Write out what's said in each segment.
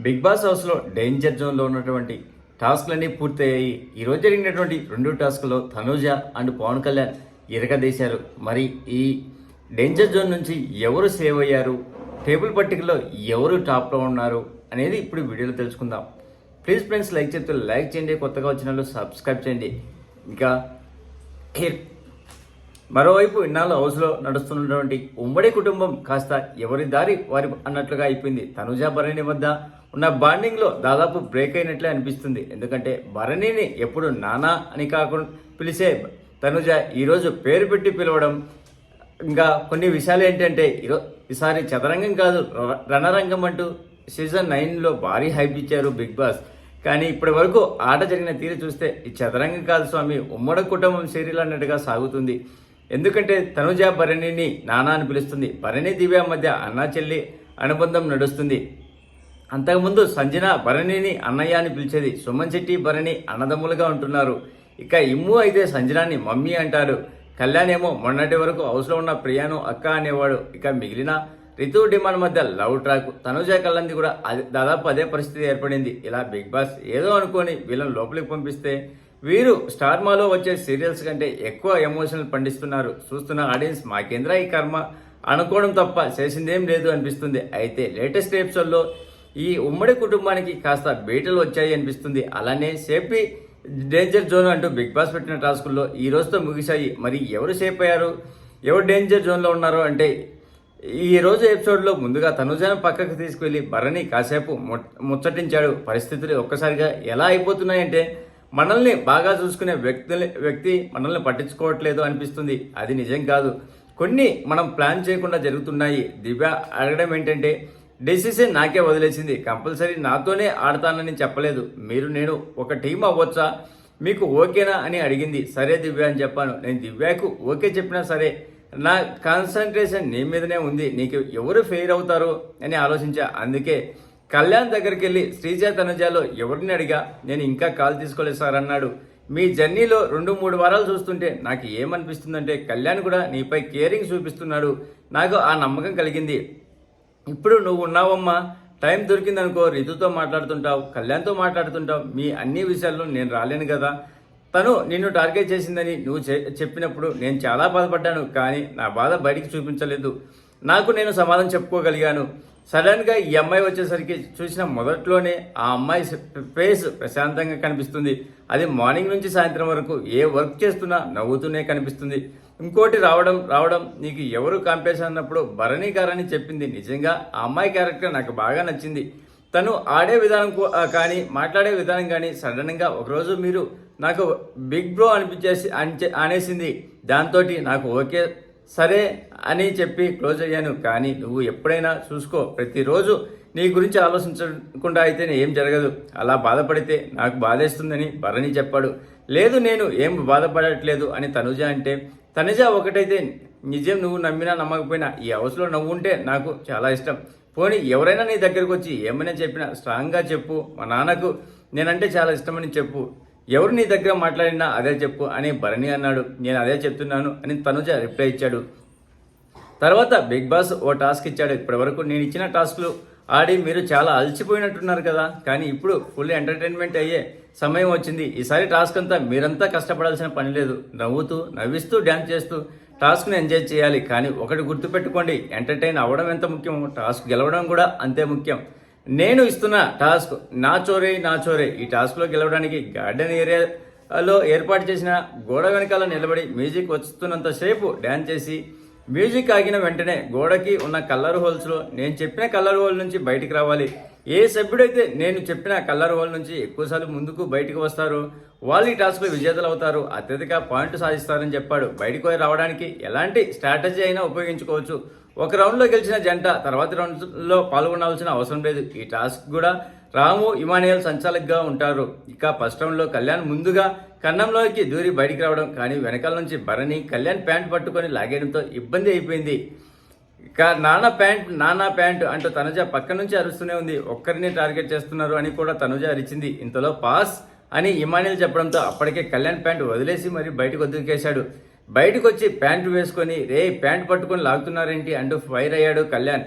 Big boss హౌస్లో danger జోన్లో ఉన్నటువంటి టాస్క్లన్నీ పూర్తయ్యాయి. ఈరోజు జరిగినటువంటి 2 టాస్క్లో తనూజ అండ్ పవన్ కళ్యాణ్ ఇరగదీశారు. మరి ఈ డేంజర్ జోన్ నుంచి ఎవరు సేవ్ అయ్యారు, టేబుల్ పట్టికలో ఎవరు టాప్లో ఉన్నారు అనేది ఇప్పుడు వీడియోలో తెలుసుకుందాం. ప్లీజ్ ఫ్రెండ్స్, లైక్ చేస్తే లైక్ చేయండి, కొత్తగా వచ్చిన వాళ్ళు సబ్స్క్రైబ్ చేయండి. ఇంకా మరోవైపు ఇన్నాళ్ళు హౌస్లో నడుస్తున్నటువంటి ఉమ్మడి కుటుంబం కాస్త ఎవరి దారి వారి అన్నట్లుగా అయిపోయింది. తనుజ భరణి వద్ద ఉన్న బాండింగ్లో దాదాపు బ్రేక్ అయినట్లే అనిపిస్తుంది. ఎందుకంటే భరణిని ఎప్పుడు నానా అని కాకుండా పిలిచే తనుజ ఈరోజు పేరు పెట్టి పిలవడం, ఇంకా కొన్ని విషయాలు ఏంటంటే ఈసారి చదరంగం కాదు రణరంగం అంటూ సీజన్ 9లో భారీ హైప్ ఇచ్చారు బిగ్ బాస్. కానీ ఇప్పటి వరకు ఆట జరిగిన తీరు చూస్తే ఈ చదరంగం కాదు స్వామి, ఉమ్మడి కుటుంబం సీరియల్ అన్నట్టుగా సాగుతుంది. ఎందుకంటే తనుజ భరణిని నానా అని పిలుస్తుంది. భరణి దివ్య మధ్య అన్నా చెల్లి అనుబంధం నడుస్తుంది. అంతకుముందు సంజన భరణిని అన్నయ్య అని పిలిచేది. సుమన్ శెట్టి భరణి అన్నదమ్ములుగా ఉంటున్నారు. ఇక ఇమ్ము అయితే సంజనాన్ని మమ్మీ అంటారు. కళ్యాణ్ ఏమో మొన్నటి వరకు హౌస్లో ఉన్న ప్రియాను అక్క అనేవాడు. ఇక మిగిలిన రితు డిమాండ్ మధ్య లవ్ ట్రాక్. తనుజ కళ్యాణ్ది కూడా దాదాపు అదే పరిస్థితి ఏర్పడింది. ఇలా బిగ్ బాస్ ఏదో అనుకొని వీళ్ళని లోపలికి పంపిస్తే వీరు స్టార్ మాలో వచ్చే సీరియల్స్ కంటే ఎక్కువ ఎమోషనల్ పండిస్తున్నారు. చూస్తున్న ఆడియన్స్ మాకేంద్ర ఈ కర్మ అనుకోవడం తప్ప చేసిందేం లేదు అనిపిస్తుంది. అయితే లేటెస్ట్ ఎపిసోడ్లో ఈ ఉమ్మడి కుటుంబానికి కాస్త బీటలు వచ్చాయి అనిపిస్తుంది. అలానే సేఫ్టీ డేంజర్ జోన్ అంటూ బిగ్ బాస్ పెట్టిన టాస్కుల్లో ఈ రోజుతో ముగిశాయి. మరి ఎవరు సేఫ్ అయ్యారు, ఎవరు డేంజర్ జోన్లో ఉన్నారు అంటే ఈ రోజు ఎపిసోడ్లో ముందుగా తనుజను పక్కకు తీసుకువెళ్ళి భరణి కాసేపు ముచ్చటించాడు. పరిస్థితులు ఒక్కసారిగా ఎలా అయిపోతున్నాయంటే మనల్ని బాగా చూసుకునే వ్యక్తి మనల్ని పట్టించుకోవట్లేదు అనిపిస్తుంది. అది నిజం కాదు, కొన్ని మనం ప్లాన్ చేయకుండా జరుగుతున్నాయి. దివ్య అడగడం ఏంటంటే డెసిషన్ నాకే వదిలేసింది, కంపల్సరీ నాతోనే ఆడతానని చెప్పలేదు. నేను ఒక టీం అవ్వచ్చా, మీకు ఓకేనా అని అడిగింది. సరే దివ్య అని చెప్పాను. నేను దివ్యకు ఓకే చెప్పినా సరే నా కాన్సన్ట్రేషన్ నీ మీదనే ఉంది, నీకు ఎవరు ఫెయిర్ అవుతారు అని ఆలోచించా. అందుకే కళ్యాణ్ దగ్గరికి వెళ్ళి శ్రీజ తనుజాలో ఎవరిని అడిగా, నేను ఇంకా కాల్ తీసుకోలేదు సార్ అన్నాడు. మీ జర్నీలో 2-3 వారాలు చూస్తుంటే నాకు ఏమనిపిస్తుందంటే కళ్యాణ్ కూడా నీపై కేరింగ్ చూపిస్తున్నాడు. నాకు ఆ నమ్మకం కలిగింది. ఇప్పుడు నువ్వు ఉన్నావమ్మా, టైం దొరికిందనుకో రితుతో మాట్లాడుతుంటావు, కళ్యాణ్తో మాట్లాడుతుంటావు. మీ అన్ని విషయాల్లో నేను రాలేను కదా. తను నిన్ను టార్గెట్ చేసిందని నువ్వు చెప్పినప్పుడు నేను చాలా బాధపడ్డాను. కానీ నా బాధ బయటికి చూపించలేదు. నాకు నేను సమాధానం చెప్పుకోగలిగాను. సడన్గా ఈ అమ్మాయి వచ్చేసరికి చూసిన మొదట్లోనే ఆ అమ్మాయి ఫేస్ ప్రశాంతంగా కనిపిస్తుంది. అది మార్నింగ్ నుంచి సాయంత్రం వరకు ఏ వర్క్ చేస్తున్నా నవ్వుతూనే కనిపిస్తుంది. ఇంకోటి రావడం నీకు ఎవరు కాంపేషన్ అన్నప్పుడు భరణి గారని చెప్పింది. నిజంగా ఆ అమ్మాయి క్యారెక్టర్ నాకు బాగా నచ్చింది. తను ఆడే విధానం కానీ మాట్లాడే విధానం కానీ సడన్గా ఒకరోజు మీరు నాకు బిగ్ బ్రో అనేసింది. దాంతో నాకు ఓకే సరే అని చెప్పి క్లోజ్ అయ్యాను. కానీ నువ్వు ఎప్పుడైనా చూసుకో, ప్రతిరోజు నీ గురించి ఆలోచించకుండా అయితే ఏం జరగదు. అలా బాధపడితే నాకు బాధేస్తుందని భరణి చెప్పాడు. లేదు నేను ఏం బాధపడట్లేదు అని తనుజ అంటే, తనుజ ఒకటైతే నిజం, నువ్వు నమ్మినా నమ్మకపోయినా ఈ హౌస్లో నవ్వుంటే నాకు చాలా ఇష్టం. పోనీ ఎవరైనా నీ దగ్గరకు వచ్చి ఏమైనా చెప్పినా స్ట్రాంగ్గా చెప్పు. మా నాన్నకు నేనంటే చాలా ఇష్టమని చెప్పు. ఎవరు నీ దగ్గర మాట్లాడినా అదే చెప్పు అని భరణి అన్నాడు. నేను అదే చెప్తున్నాను అని తనుజ రిప్లై ఇచ్చాడు. తర్వాత బిగ్ బాస్ ఓ టాస్క్ ఇచ్చాడు. ఇప్పటి వరకు నేను ఇచ్చిన టాస్క్లు ఆడి మీరు చాలా అలసిపోయినట్టున్నారు కదా, కానీ ఇప్పుడు ఫుల్ ఎంటర్టైన్మెంట్ అయ్యే సమయం వచ్చింది. ఈసారి టాస్క్ అంతా మీరంతా కష్టపడాల్సిన పని లేదు. నవ్విస్తూ డ్యాన్స్ చేస్తూ టాస్క్ను ఎంజాయ్ చేయాలి. కానీ ఒకటి గుర్తుపెట్టుకోండి, ఎంటర్టైన్ అవ్వడం ఎంత ముఖ్యమో టాస్క్ గెలవడం కూడా అంతే ముఖ్యం. నేను ఇస్తున్న టాస్క్ నా చోరే. ఈ టాస్క్లో గెలవడానికి గార్డెన్ ఏరియాలో ఏర్పాటు చేసిన గోడ వెనకాల నిలబడి మ్యూజిక్ వస్తున్నంతసేపు డ్యాన్స్ చేసి మ్యూజిక్ ఆగిన వెంటనే గోడకి ఉన్న కలర్ హోల్స్లో నేను చెప్పిన కలర్ హోల్ నుంచి బయటికి రావాలి. ఏ సభ్యుడైతే నేను చెప్పిన కలర్ హోల్ నుంచి ఎక్కువసార్లు ముందుకు బయటకు వస్తారో వాళ్ళు ఈ టాస్క్లో విజేతలు అవుతారు, అత్యధిక పాయింట్ సాధిస్తారని చెప్పాడు. బయటకు రావడానికి ఎలాంటి స్ట్రాటజీ అయినా ఉపయోగించుకోవచ్చు. ఒక రౌండ్లో గెలిచిన జంట తర్వాత రౌండ్లో పాల్గొనాల్సిన అవసరం లేదు. ఈ టాస్క్ కూడా రాము ఇమానియల్ సంచాలకుగా ఉంటారు. ఇక ఫస్ట్ రౌండ్లో కళ్యాణ్ ముందుగా కన్నంలోకి దూరి బయటికి రావడం, కానీ వెనకాల నుంచి భరణి కళ్యాణ్ ప్యాంట్ పట్టుకొని లాగేయడంతో ఇబ్బంది అయిపోయింది. ఇక నానా ప్యాంట్ అంటూ తనుజ పక్క నుంచి అరుస్తూనే ఉంది. ఒక్కరిని టార్గెట్ చేస్తున్నారు అని కూడా తనుజ అరిచింది. ఇంతలో పాస్ అని ఇమానియల్ చెప్పడంతో అప్పటికే కళ్యాణ్ ప్యాంట్ వదిలేసి మరి బయటకు వదిలికేశాడు. బయటకు వచ్చి ప్యాంటు వేసుకొని ప్యాంట్ పట్టుకొని లాగుతున్నారేంటి అంటూ ఫైర్ అయ్యాడు కళ్యాణ్.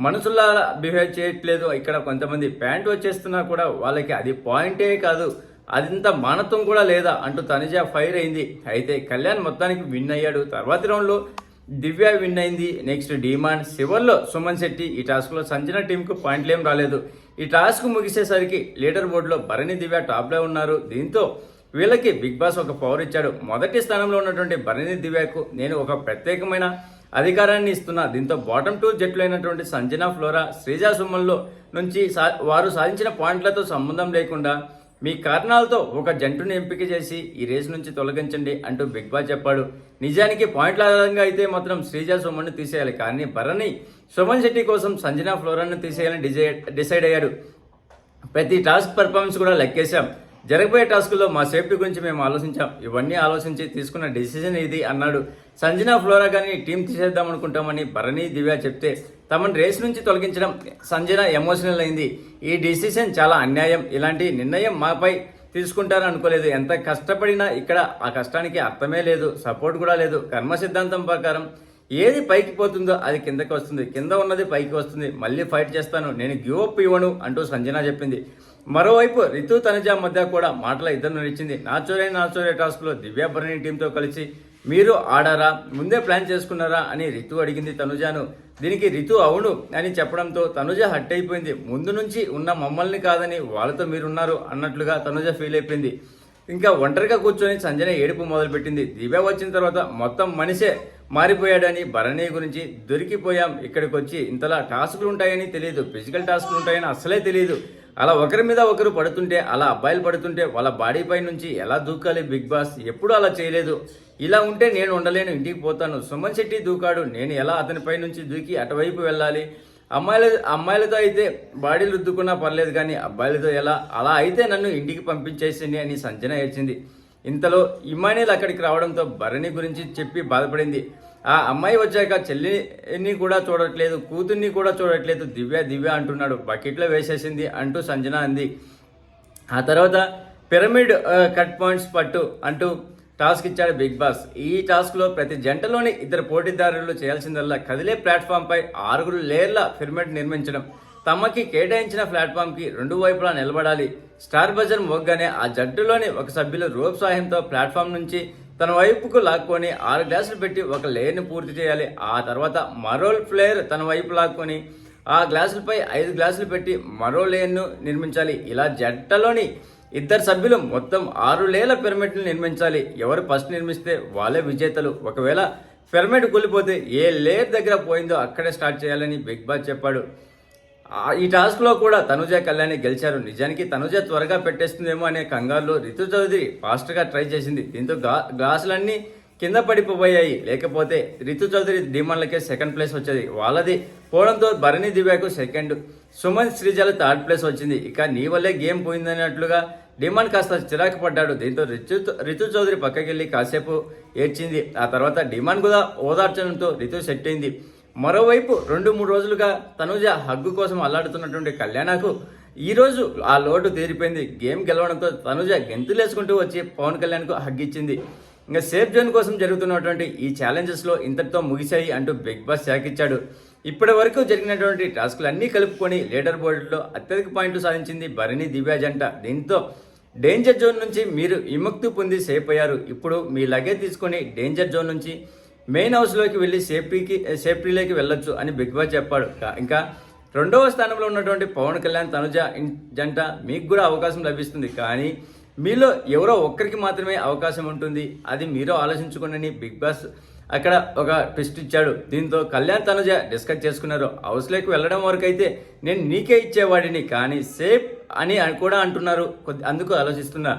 మనసులా బిహేవ్ చేయట్లేదు. ఇక్కడ కొంతమంది ప్యాంట్ వచ్చేస్తున్నా కూడా వాళ్ళకి అది పాయింటే కాదు, అదంత మానత్వం కూడా లేదా అంటూ తనుజ ఫైర్ అయింది. అయితే కళ్యాణ్ మొత్తానికి విన్ అయ్యాడు. తర్వాతి రౌండ్లో దివ్య విన్ అయింది. నెక్స్ట్ డిమాండ్, చివర్లో సుమన్ శెట్టి. ఈ టాస్క్లో సంజన టీంకు పాయింట్లు ఏం రాలేదు. ఈ టాస్క్ ముగిసేసరికి లీడర్ బోర్డులో భరణి దివ్య టాప్లో ఉన్నారు. దీంతో వీళ్ళకి బిగ్ బాస్ ఒక పవర్ ఇచ్చాడు. మొదటి స్థానంలో ఉన్నటువంటి భరణి దివ్యకు నేను ఒక ప్రత్యేకమైన అధికారాన్ని ఇస్తున్నా. దీంతో బాటమ్ 2 జట్లైనటువంటి సంజన, ఫ్లోరా, శ్రీజ, సుమన్లో నుంచి వారు సాధించిన పాయింట్లతో సంబంధం లేకుండా మీ కారణాలతో ఒక జంటుని ఎంపిక చేసి ఈ రేసు నుంచి తొలగించండి అంటూ బిగ్ బాస్ చెప్పాడు. నిజానికి పాయింట్ల ఆధారంగా అయితే మాత్రం శ్రీజ, సుమన్ను తీసేయాలి. కానీ భరణి, సుమన్ శెట్టి కోసం సంజన, ఫ్లోరాను తీసేయాలని డిసైడ్ అయ్యాడు. ప్రతి టాస్క్ పర్ఫార్మెన్స్ కూడా లెక్కేశాం. జరగబోయే టాస్కుల్లో మా సేఫ్టీ గురించి మేము ఆలోచించాం. ఇవన్నీ ఆలోచించి తీసుకున్న డెసిజన్ ఇది అన్నాడు. సంజన, ఫ్లోరా కానీ టీం తీసేద్దాం అనుకుంటామని భరణి, దివ్య చెప్తే తమను రేస్ నుంచి తొలగించడం సంజన ఎమోషనల్ అయింది. ఈ డిసిషన్ చాలా అన్యాయం. ఇలాంటి నిర్ణయం మాపై తీసుకుంటారని అనుకోలేదు. ఎంత కష్టపడినా ఇక్కడ ఆ కష్టానికి అర్థమే లేదు, సపోర్ట్ కూడా లేదు. కర్మ సిద్ధాంతం ప్రకారం ఏది పైకి పోతుందో అది కిందకి వస్తుంది, కింద ఉన్నది పైకి వస్తుంది. మళ్ళీ ఫైట్ చేస్తాను, నేను గివ్ అప్ ఇవ్వను అంటూ సంజన చెప్పింది. మరోవైపు రితు, తనుజ మధ్య కూడా మాటల యుద్ధం నడిచింది. నాచోరే టాస్క్లో దివ్య, భరణి టీంతో కలిసి మీరు ఆడారా, ముందే ప్లాన్ చేసుకున్నారా అని రితు అడిగింది తనుజను. దీనికి రితు అవును అని చెప్పడంతో తనుజ హట్ అయిపోయింది. ముందు నుంచి ఉన్న మమ్మల్ని కాదని వాళ్ళతో మీరున్నారు అన్నట్లుగా తనుజ ఫీల్ అయిపోయింది. ఇంకా ఒంటరిగా కూర్చొని సంజన ఏడుపు మొదలుపెట్టింది. దివ్య వచ్చిన తర్వాత మొత్తం మనిషే మారిపోయాడని, భరణి గురించి దొరికిపోయాం, ఇక్కడికి వచ్చి ఇంతలా టాస్కులు ఉంటాయని తెలియదు, ఫిజికల్ టాస్కులు ఉంటాయని అస్సలే తెలియదు. అలా ఒకరి మీద ఒకరు పడుతుంటే, అలా అబ్బాయిలు పడుతుంటే వాళ్ళ బాడీ పై నుంచి ఎలా దూకాలి బిగ్ బాస్, ఎప్పుడు అలా చేయలేదు. ఇలా ఉంటే నేను ఉండలేను, ఇంటికి పోతాను. సుమన్ శెట్టి దూకాడు, నేను ఎలా అతనిపై నుంచి దూకి అటువైపు వెళ్ళాలి. అమ్మాయిలతో అయితే బాడీలు రుద్దుకున్నా పర్లేదు, కానీ అబ్బాయిలతో ఎలా, అలా అయితే నన్ను ఇంటికి పంపించేసింది అని సంజన ఏడ్చింది. ఇంతలో ఇమానియల్ అక్కడికి రావడంతో భరణి గురించి చెప్పి బాధపడింది. ఆ అమ్మాయి వచ్చాక చెల్లిని కూడా చూడట్లేదు, కూతుర్ని కూడా చూడట్లేదు, దివ్య అంటున్నాడు, బకెట్లో వేసేసింది అంటూ సంజన అంది. ఆ తర్వాత పిరమిడ్ కట్ పాయింట్స్ పట్టు అంటూ టాస్క్ ఇచ్చాడు బిగ్ బాస్. ఈ టాస్క్లో ప్రతి జంటలోని ఇద్దరు పోటీదారులు చేయాల్సిందల్లా కదిలే ప్లాట్ఫామ్పై 6 లేయర్ల పిరమిడ్ నిర్మించడం. తమకి కేటాయించిన ప్లాట్ఫామ్కి 2 వైపులా నిలబడాలి. స్టార్ బజర్ మోగ్గానే ఆ జట్టులోని ఒక సభ్యులు రోప్ సాయంతో ప్లాట్ఫామ్ నుంచి తన వైపుకు లాక్కొని 6 గ్లాసులు పెట్టి ఒక లేయర్ని పూర్తి చేయాలి. ఆ తర్వాత మరో ప్లేయర్ తన వైపు లాక్కొని ఆ గ్లాసులపై 5 గ్లాసులు పెట్టి మరో లేయర్ను నిర్మించాలి. ఇలా జట్టలోని ఇద్దరు సభ్యులు మొత్తం 6 లేయర్ల పిరమిడ్ను నిర్మించాలి. ఎవరు ఫస్ట్ నిర్మిస్తే వాళ్ళే విజేతలు. ఒకవేళ పిరమిడ్ కూలిపోతే ఏ లేయర్ దగ్గర పోయిందో అక్కడే స్టార్ట్ చేయాలని బిగ్ బాస్ చెప్పాడు. ఈ టాస్క్లో కూడా తనుజ, కళ్యాణి గెలిచారు. నిజానికి తనుజ త్వరగా పెట్టేస్తుందేమో అనే కంగారులో రితు చౌదరి ఫాస్ట్గా ట్రై చేసింది. దీంతో గ్లాసులన్నీ కింద పడిపోయాయి. లేకపోతే రితు చౌదరి డిమాండ్లకే సెకండ్ ప్లేస్ వచ్చేది. వాళ్ళది పోవడంతో భరణి, దివ్యకు సెకండ్, సుమన్, శ్రీజల థర్డ్ ప్లేస్ వచ్చింది. ఇక నీ వల్లే గేమ్ పోయిందన్నట్లుగా డిమాండ్ కాస్త చిరాకు పడ్డాడు. దీంతో రితు చౌదరి పక్కకెళ్ళి కాసేపు ఏడ్చింది. ఆ తర్వాత డిమాండ్ కూడా ఓదార్చడంతో రితు సెట్ అయింది. మరోవైపు 2-3 రోజులుగా తనుజ హగ్గు కోసం అల్లాడుతున్నటువంటి కళ్యాణకు ఈరోజు ఆ లోటు తీరిపోయింది. గేమ్ గెలవడంతో తనుజ గెంతులేసుకుంటూ వచ్చి పవన్ కళ్యాణ్కు హగ్ ఇచ్చింది. ఇంకా సేఫ్ జోన్ కోసం జరుగుతున్నటువంటి ఈ ఛాలెంజెస్లో ఇంతటితో ముగిశాయి అంటూ బిగ్ బాస్ శాఖిచ్చాడు. ఇప్పటి వరకు జరిగినటువంటి టాస్కులు అన్నీ కలుపుకొని లీడర్ బోర్డులో అత్యధిక పాయింట్లు సాధించింది భరణి, దివ్య జంట. దీంతో డేంజర్ జోన్ నుంచి మీరు విముక్తి పొంది సేఫ్ అయ్యారు. ఇప్పుడు మీ లగేజ్ తీసుకొని డేంజర్ జోన్ నుంచి మెయిన్ హౌస్లోకి వెళ్ళి సేఫ్టీలోకి వెళ్ళొచ్చు అని బిగ్ బాస్ చెప్పాడు. ఇంకా 2వ స్థానంలో ఉన్నటువంటి పవన్ కళ్యాణ్, తనుజ జంట మీకు కూడా అవకాశం లభిస్తుంది. కానీ మీలో ఎవరో ఒక్కరికి మాత్రమే అవకాశం ఉంటుంది, అది మీరు ఆలోచించుకోండి బిగ్ బాస్ అక్కడ ఒక ట్విస్ట్ ఇచ్చాడు. దీంతో కళ్యాణ్, తనుజ డిస్కస్ చేసుకున్నారు. హౌస్లోకి వెళ్ళడం వరకు అయితే నేను నీకే ఇచ్చేవాడిని, కానీ సేఫ్ అని కూడా అంటున్నారు. అందుకు ఆలోచిస్తున్నా.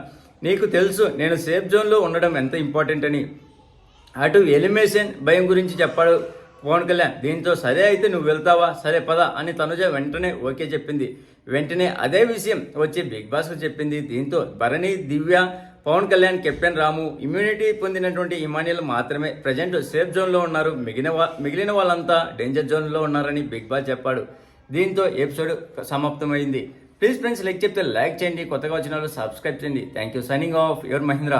నీకు తెలుసు నేను సేఫ్ జోన్లో ఉండడం ఎంత ఇంపార్టెంట్ అని. అటు ఎలిమినేషన్ భయం గురించి చెప్పాడు పవన్ కళ్యాణ్. దీంతో సరే అయితే నువ్వు వెళ్తావా, సరే పద అని తనుజ వెంటనే ఓకే చెప్పింది. వెంటనే అదే విషయం వచ్చి బిగ్ బాస్కు చెప్పింది. దీంతో భరణి, దివ్య, పవన్ కళ్యాణ్, కెప్టెన్ రాము, ఇమ్యూనిటీ పొందినటువంటి ఇమానియల్ మాత్రమే ప్రజెంట్ సేఫ్ జోన్లో ఉన్నారు. మిగిలిన వాళ్ళంతా డేంజర్ జోన్లో ఉన్నారని బిగ్ బాస్ చెప్పాడు. దీంతో ఎపిసోడ్ సమాప్తమైంది. ప్లీజ్ ఫ్రెండ్స్, లైక్ చెప్తే లైక్ చేయండి, కొత్తగా వచ్చిన వాళ్ళు సబ్స్క్రైబ్ చేయండి. Thank you. Signing off, your Mahindra.